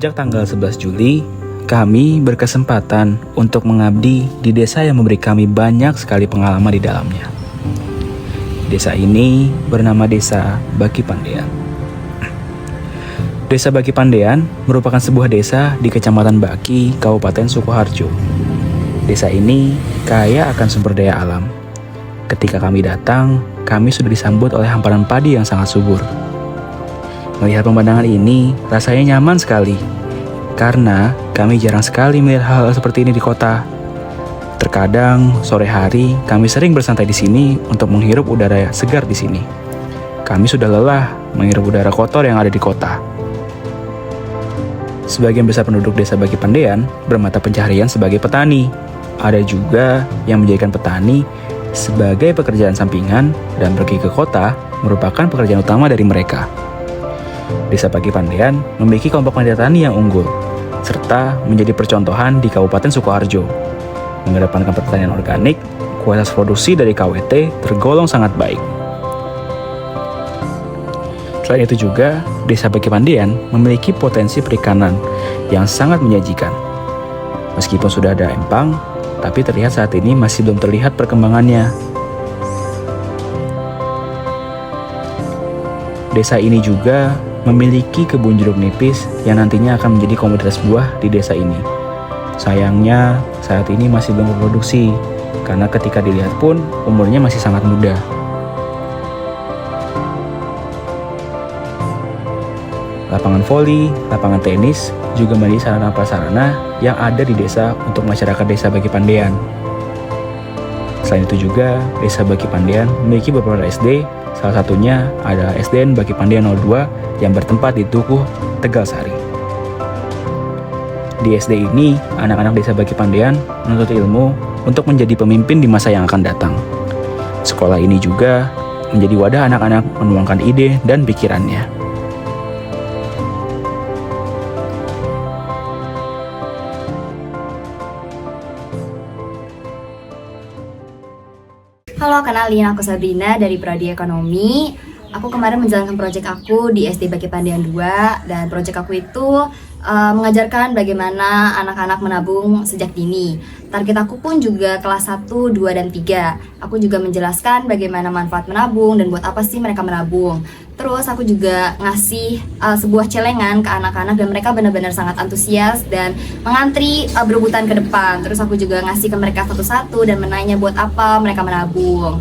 Sejak tanggal 11 Juli, kami berkesempatan untuk mengabdi di desa yang memberi kami banyak sekali pengalaman di dalamnya. Desa ini bernama Desa Baki Pandean. Desa Baki Pandean merupakan sebuah desa di Kecamatan Baki, Kabupaten Sukoharjo. Desa ini kaya akan sumber daya alam. Ketika kami datang, kami sudah disambut oleh hamparan padi yang sangat subur. Melihat pemandangan ini, rasanya nyaman sekali. Karena kami jarang sekali melihat hal-hal seperti ini di kota. Terkadang sore hari kami sering bersantai di sini untuk menghirup udara segar di sini. Kami sudah lelah menghirup udara kotor yang ada di kota. Sebagian besar penduduk desa Baki Pandean bermata pencaharian sebagai petani. Ada juga yang menjadikan petani sebagai pekerjaan sampingan dan pergi ke kota merupakan pekerjaan utama dari mereka. Desa Baki Pandean memiliki kelompok petani yang unggul, serta menjadi percontohan di Kabupaten Sukoharjo. Mengedepankan pertanian organik, kualitas produksi dari KWT tergolong sangat baik. Selain itu juga, Desa Baki Pandean memiliki potensi perikanan yang sangat menyajikan. Meskipun sudah ada empang, tapi terlihat saat ini masih belum terlihat perkembangannya. Desa ini juga memiliki kebun jeruk nipis yang nantinya akan menjadi komoditas buah di desa ini. Sayangnya, saat ini masih belum berproduksi, karena ketika dilihat pun umurnya masih sangat muda. Lapangan voli, lapangan tenis, juga menjadi sarana prasarana yang ada di desa untuk masyarakat Desa Baki Pandean. Selain itu juga, Desa Baki Pandean memiliki beberapa SD, salah satunya adalah SDN Baki Pandean 02 yang bertempat di Dukuh, Tegalsari. Di SD ini, anak-anak Desa Baki Pandean menuntut ilmu untuk menjadi pemimpin di masa yang akan datang. Sekolah ini juga menjadi wadah anak-anak menuangkan ide dan pikirannya. Halo, kenalin aku Sabrina dari Prodi Ekonomi. Aku kemarin menjalankan proyek aku di SD Baki Pandean 2, dan proyek aku itu mengajarkan bagaimana anak-anak menabung sejak dini. Target aku pun juga kelas 1, 2, dan 3. Aku juga menjelaskan bagaimana manfaat menabung dan buat apa sih mereka menabung. Terus aku juga ngasih sebuah celengan ke anak-anak dan mereka benar-benar sangat antusias dan mengantri berebutan ke depan. Terus aku juga ngasih ke mereka satu-satu dan menanya buat apa mereka menabung.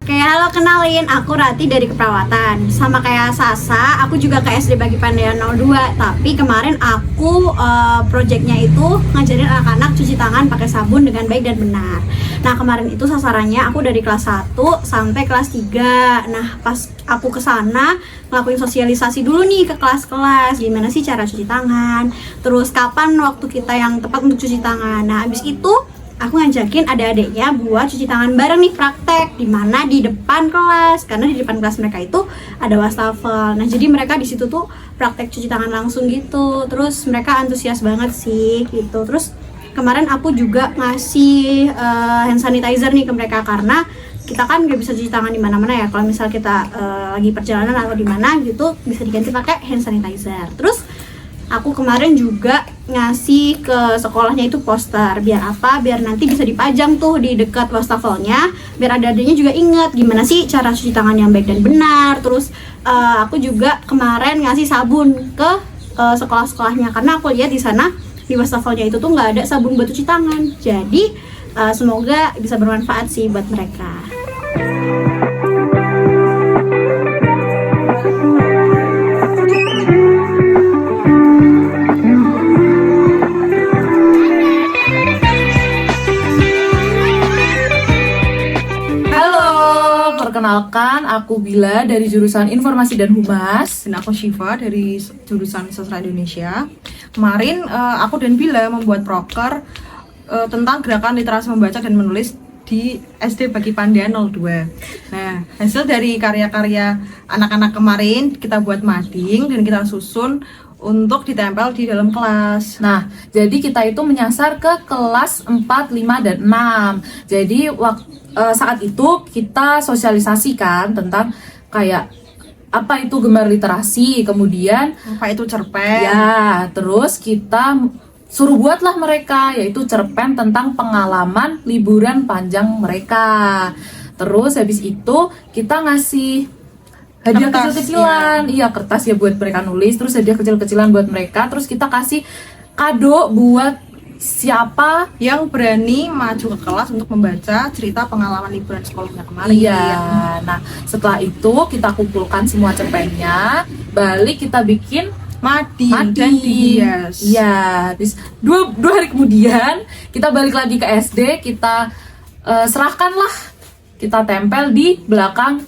Halo, kenalin, aku Rati dari Keperawatan. Sama kayak Sasa, aku juga ke SD Baki Pandean 02. Tapi kemarin aku proyeknya itu ngajarin anak-anak cuci tangan pakai sabun dengan baik dan benar. Nah, kemarin itu sasarannya aku dari kelas 1 sampai kelas 3. Nah, pas aku ke sana ngelakuin sosialisasi dulu nih ke kelas-kelas, gimana sih cara cuci tangan, terus kapan waktu kita yang tepat untuk cuci tangan. Nah, habis itu aku ngajakin adik-adiknya buat cuci tangan bareng nih, praktek di mana di depan kelas, karena di depan kelas mereka itu ada wastafel. Nah, jadi mereka di situ tuh praktek cuci tangan langsung gitu. Terus mereka antusias banget sih gitu. Terus kemarin aku juga ngasih hand sanitizer nih ke mereka, karena kita kan nggak bisa cuci tangan di mana-mana ya. Kalau misal kita lagi perjalanan atau di mana gitu, bisa diganti pakai hand sanitizer. Terus aku kemarin juga ngasih ke sekolahnya itu poster. Biar apa? Biar nanti bisa dipajang tuh di dekat wastafelnya, biar adik-adiknya juga ingat gimana sih cara cuci tangan yang baik dan benar. Terus aku juga kemarin ngasih sabun ke sekolah-sekolahnya, karena aku lihat di sana di wastafelnya itu tuh nggak ada sabun buat cuci tangan. Jadi semoga bisa bermanfaat sih buat mereka. Perkenalkan, aku Bila dari jurusan Informasi dan Humas. Dan aku Syifa dari jurusan Sastra Indonesia. Kemarin aku dan Bila membuat proker tentang gerakan literasi membaca dan menulis di SD Baki Pandean 02. Nah, hasil dari karya-karya anak-anak kemarin kita buat mading dan kita susun untuk ditempel di dalam kelas. Nah, jadi kita itu menyasar ke kelas 4, 5, dan 6. Jadi saat itu kita sosialisasikan tentang kayak apa itu gemar literasi, kemudian Apa itu cerpen? ya, terus kita suruh buatlah mereka yaitu cerpen tentang pengalaman liburan panjang mereka. Terus habis itu kita ngasih hadiah Kertas, kecil-kecilan, iya kertas ya buat mereka nulis, terus hadiah kecil-kecilan buat mereka, terus kita kasih kado buat siapa Yang berani maju ke kelas untuk membaca cerita pengalaman liburan sekolahnya kemarin. iya. Nah, setelah itu kita kumpulkan semua cerpennya, balik kita bikin Mading mading. dan dihias. Iya, terus dua hari kemudian kita balik lagi ke SD, kita serahkanlah, kita tempel di belakang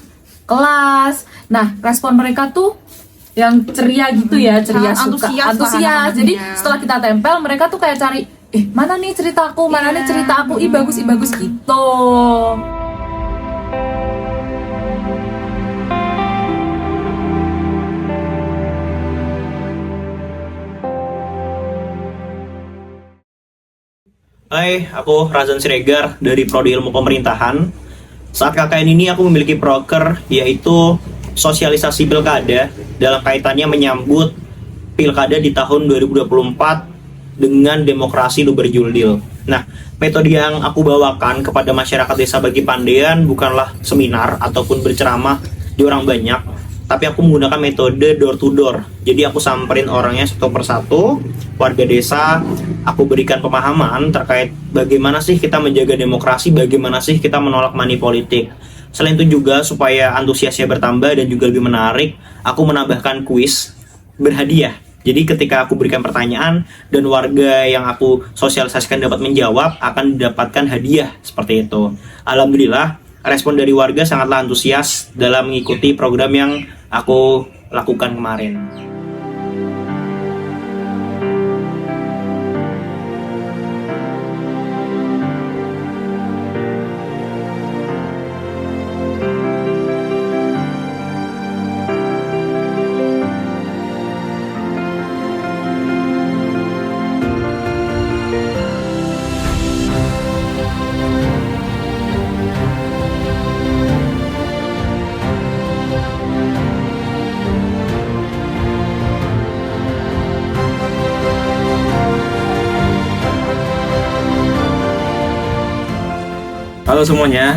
kelas. Nah, respon mereka tuh yang ceria gitu ya, ceria, sangat suka, antusias lah antusias. Jadi anak-anaknya. setelah kita tempel, mereka tuh kayak cari, mana nih ceritaku, mana nih cerita aku, ih bagus gitu. Hai, aku Razan Siregar dari Prodi Ilmu Pemerintahan. Saat KKN ini aku memiliki proker yaitu sosialisasi pilkada dalam kaitannya menyambut pilkada di tahun 2024 dengan demokrasi luber juldil. Nah, metode yang aku bawakan kepada masyarakat Desa Bagi Pandean bukanlah seminar ataupun berceramah di orang banyak, tapi aku menggunakan metode door to door. Jadi aku samperin orangnya satu persatu, warga desa, aku berikan pemahaman terkait bagaimana sih kita menjaga demokrasi, bagaimana sih kita menolak money politik. Selain itu juga supaya antusiasnya bertambah dan juga lebih menarik, aku menambahkan kuis berhadiah. Jadi ketika aku berikan pertanyaan dan warga yang aku sosialisasikan dapat menjawab, akan mendapatkan hadiah seperti itu. Alhamdulillah, respon dari warga sangatlah antusias dalam mengikuti program yang aku lakukan kemarin. Halo semuanya,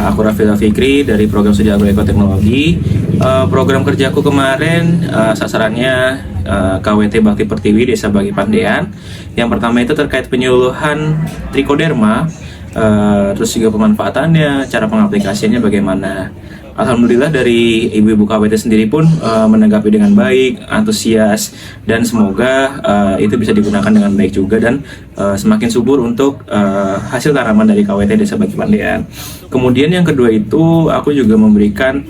aku Raffi Fikri dari program studi agroekoteknologi. Program kerjaku kemarin sasarannya KWT Bakti Pertiwi Desa Bagi Pandean. Yang pertama itu terkait penyuluhan trikoderma, terus juga pemanfaatannya, cara pengaplikasiannya bagaimana. Alhamdulillah dari ibu-ibu KWT sendiri pun menanggapi dengan baik, antusias, dan semoga itu bisa digunakan dengan baik juga dan semakin subur untuk hasil tanaman dari KWT Desa Bagi Pandean. Kemudian yang kedua itu aku juga memberikan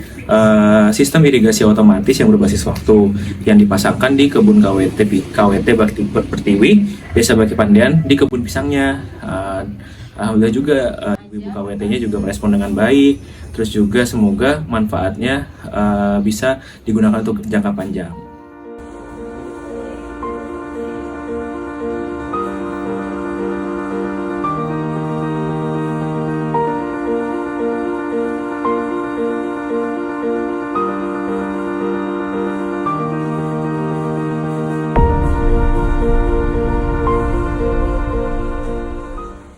sistem irigasi otomatis yang berbasis waktu yang dipasangkan di kebun KWT Bakti Pertiwi Desa Bagi Pandean di kebun pisangnya. Alhamdulillah juga ibu KWT-nya juga merespon dengan baik, terus juga semoga manfaatnya bisa digunakan untuk jangka panjang.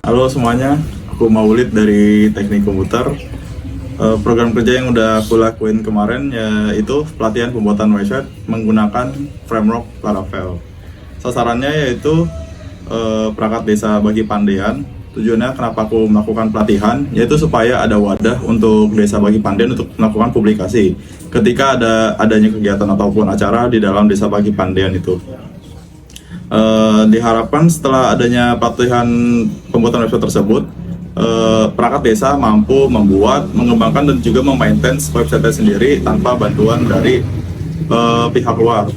Halo semuanya, aku Maulid dari Teknik Komputer. Program kerja yang udah aku lakuin kemarin yaitu pelatihan pembuatan website menggunakan framework Laravel. Sasarannya yaitu perangkat desa Bagi Pandean. Tujuannya kenapa aku melakukan pelatihan, yaitu supaya ada wadah untuk desa Bagi Pandean untuk melakukan publikasi ketika adanya kegiatan ataupun acara di dalam desa Bagi Pandean itu. Diharapkan setelah adanya pelatihan pembuatan website tersebut, perangkat desa mampu membuat, mengembangkan dan juga memaintain website sendiri tanpa bantuan dari pihak luar.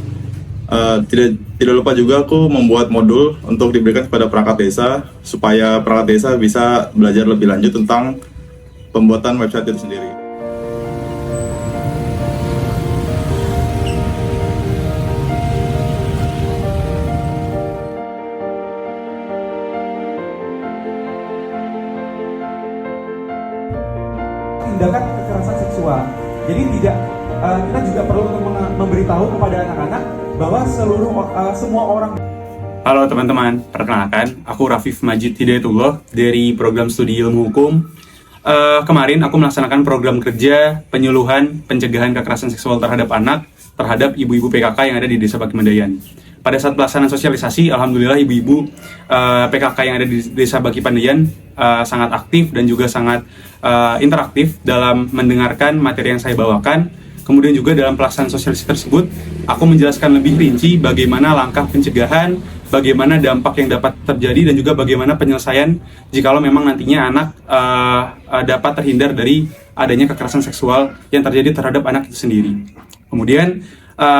Tidak lupa juga aku membuat modul untuk diberikan kepada perangkat desa supaya perangkat desa bisa belajar lebih lanjut tentang pembuatan website itu sendiri. Jadi tidak kita juga perlu untuk memberitahu kepada anak-anak bahwa semua orang. Halo teman-teman, perkenalkan, aku Rafif Majid Hidayatullah dari program studi ilmu hukum. Kemarin aku melaksanakan program kerja penyuluhan pencegahan kekerasan seksual terhadap anak terhadap ibu-ibu PKK yang ada di Desa Bakipandayan. Pada saat pelaksanaan sosialisasi, alhamdulillah ibu-ibu PKK yang ada di Desa Bakipandayan sangat aktif dan juga sangat interaktif dalam mendengarkan materi yang saya bawakan. Kemudian juga dalam pelaksanaan sosialisasi tersebut, aku menjelaskan lebih rinci bagaimana langkah pencegahan, bagaimana dampak yang dapat terjadi, dan juga bagaimana penyelesaian jikalau memang nantinya anak dapat terhindar dari adanya kekerasan seksual yang terjadi terhadap anak itu sendiri. Kemudian,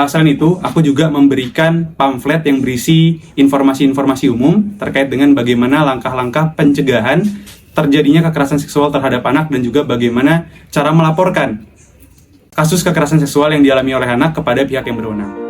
selain itu, aku juga memberikan pamflet yang berisi informasi-informasi umum terkait dengan bagaimana langkah-langkah pencegahan terjadinya kekerasan seksual terhadap anak dan juga bagaimana cara melaporkan kasus kekerasan seksual yang dialami oleh anak kepada pihak yang berwenang.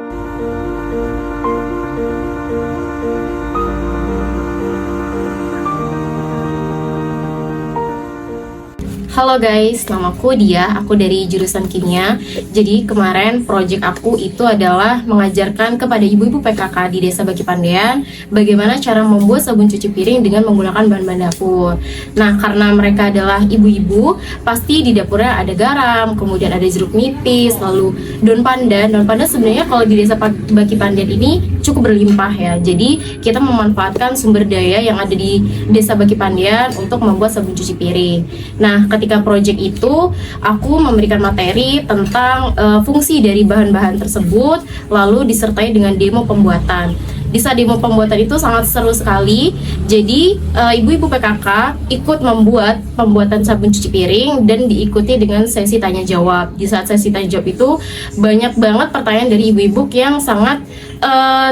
Halo guys, namaku Dia, aku dari jurusan kimia. Jadi kemarin proyek aku itu adalah mengajarkan kepada ibu-ibu PKK di Desa Bakipandayan bagaimana cara membuat sabun cuci piring dengan menggunakan bahan-bahan dapur. Nah, karena mereka adalah ibu-ibu, pasti di dapurnya ada garam, kemudian ada jeruk nipis, lalu daun pandan. Daun pandan sebenarnya kalau di Desa Bakipandayan ini cukup berlimpah ya. Jadi kita memanfaatkan sumber daya yang ada di Desa Bakipandayan untuk membuat sabun cuci piring. Nah, ketika proyek itu aku memberikan materi tentang fungsi dari bahan-bahan tersebut, lalu disertai dengan demo pembuatan. Di saat demo pembuatan itu sangat seru sekali. Jadi ibu-ibu PKK ikut membuat pembuatan sabun cuci piring dan diikuti dengan sesi tanya jawab. Di saat sesi tanya jawab itu banyak banget pertanyaan dari ibu-ibu yang sangat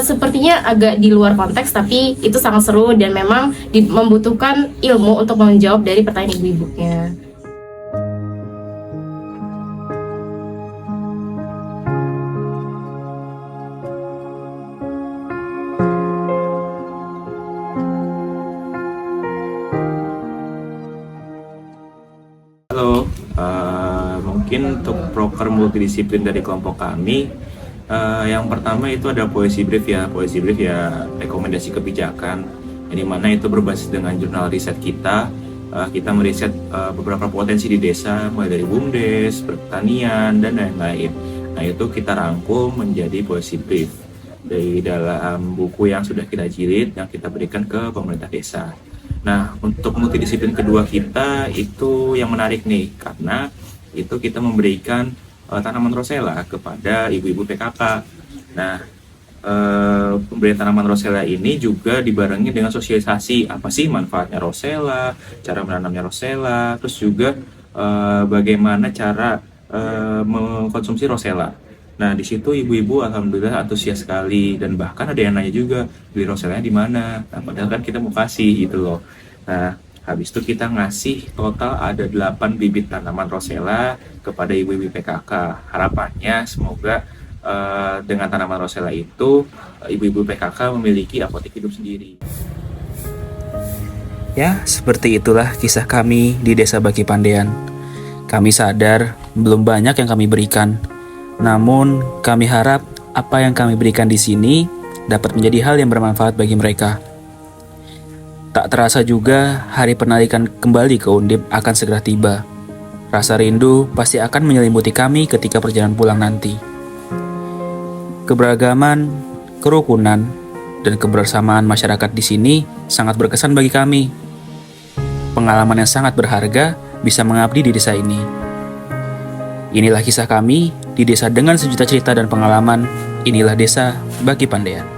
sepertinya agak di luar konteks, tapi itu sangat seru dan memang membutuhkan ilmu untuk menjawab dari pertanyaan ibu-ibunya. Halo, mungkin untuk proker multidisiplin dari kelompok kami, yang pertama itu ada policy brief ya. Policy brief ya rekomendasi kebijakan, yang dimana itu berbasis dengan jurnal riset kita. Kita meriset beberapa potensi di desa, mulai dari BUMDes, pertanian, dan lain-lain. Nah, itu kita rangkum menjadi policy brief dari dalam buku yang sudah kita jilid, yang kita berikan ke pemerintah desa. Nah, untuk multidisiplin kedua kita itu yang menarik nih, karena itu kita memberikan tanaman rosella kepada ibu-ibu PKK. Nah, pemberian tanaman rosella ini juga dibarengi dengan sosialisasi apa sih manfaatnya rosella, cara menanamnya rosella, terus juga bagaimana cara mengkonsumsi rosella. Nah, di situ ibu-ibu alhamdulillah antusias sekali, dan bahkan ada yang nanya juga beli rosellanya di mana. Nah, padahal kan kita mau kasih gitu loh. Nah, habis itu kita ngasih total ada 8 bibit tanaman rosella kepada ibu-ibu PKK. Harapannya semoga dengan tanaman rosella itu ibu-ibu PKK memiliki apotek hidup sendiri. Ya, seperti itulah kisah kami di Desa Bakipandayan. Kami sadar belum banyak yang kami berikan. Namun, kami harap apa yang kami berikan di sini dapat menjadi hal yang bermanfaat bagi mereka. Tak terasa juga, hari penarikan kembali ke Undip akan segera tiba. Rasa rindu pasti akan menyelimuti kami ketika perjalanan pulang nanti. Keberagaman, kerukunan, dan kebersamaan masyarakat di sini sangat berkesan bagi kami. Pengalaman yang sangat berharga bisa mengabdi di desa ini. Inilah kisah kami di desa dengan sejuta cerita dan pengalaman. Inilah Desa Bakipandayan.